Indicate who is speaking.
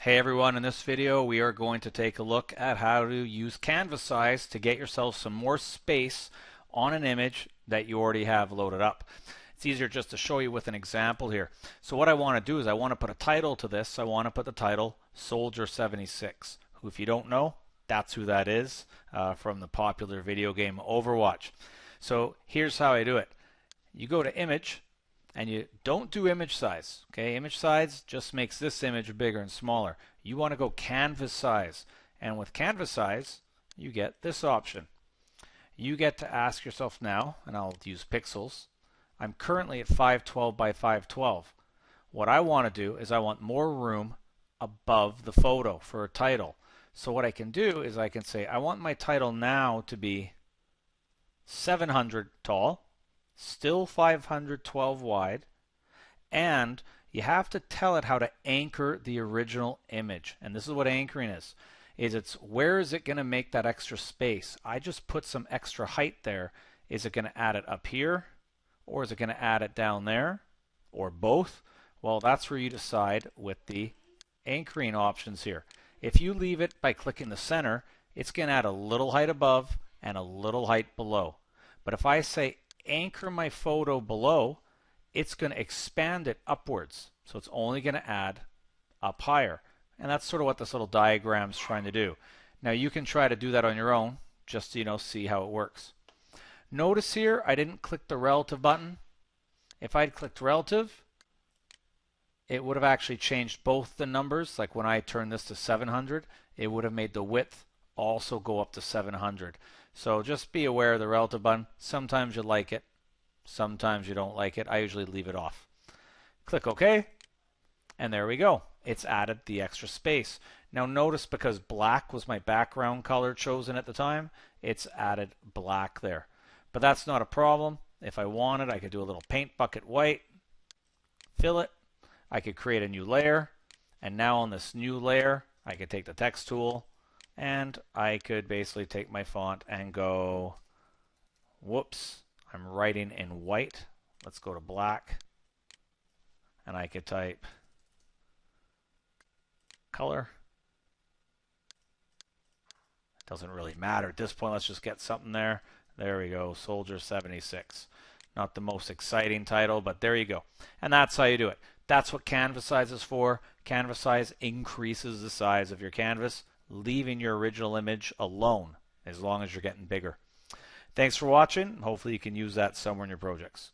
Speaker 1: Hey everyone, in this video we are going to take a look at how to use canvas size to get yourself some more space on an image that you already have loaded up. It's easier just to show you with an example here. So what I want to do is I want to put a title to this. I want to put the title Soldier 76, who, if you don't know, that's who that is from the popular video game Overwatch. So here's how I do it. You go to Image, and you don't do image size. Okay, image size just makes this image bigger and smaller. You want to go canvas size, and with canvas size you get this option. You get to ask yourself now, and I'll use pixels. I'm currently at 512 by 512. What I want to do is I want more room above the photo for a title. So what I can do is I can say I want my title now to be 700 tall, still 512 wide, and you have to tell it how to anchor the original image. And this is what anchoring is it's where is it going to make that extra space. I just put some extra height there. Is it going to add it up here, or is it going to add it down there, or both? Well, that's where you decide with the anchoring options here. If you leave it by clicking the center, it's going to add a little height above and a little height below. But if I say anchor my photo below, it's going to expand it upwards. So it's only going to add up higher. And that's sort of what this little diagram is trying to do. Now you can try to do that on your own just to see how it works. Notice here I didn't click the relative button. If I'd clicked relative, it would have actually changed both the numbers. Like when I turned this to 700, it would have made the width also go up to 700. So just be aware of the relative button. Sometimes you like it, sometimes you don't like it. I usually leave it off. Click OK, and there we go. It's added the extra space. Now notice, because black was my background color chosen at the time, it's added black there. But that's not a problem. If I wanted, I could do a little paint bucket white, fill it. I could create a new layer, and now on this new layer I could take the text tool, and I could basically take my font and go, whoops, I'm writing in white. Let's go to black, and I could type color. It doesn't really matter at this point. Let's just get something there. There we go, Soldier 76. Not the most exciting title, but there you go. And that's how you do it. That's what canvas size is for. Canvas size increases the size of your canvas, leaving your original image alone as long as you're getting bigger. Thanks for watching. Hopefully you can use that somewhere in your projects.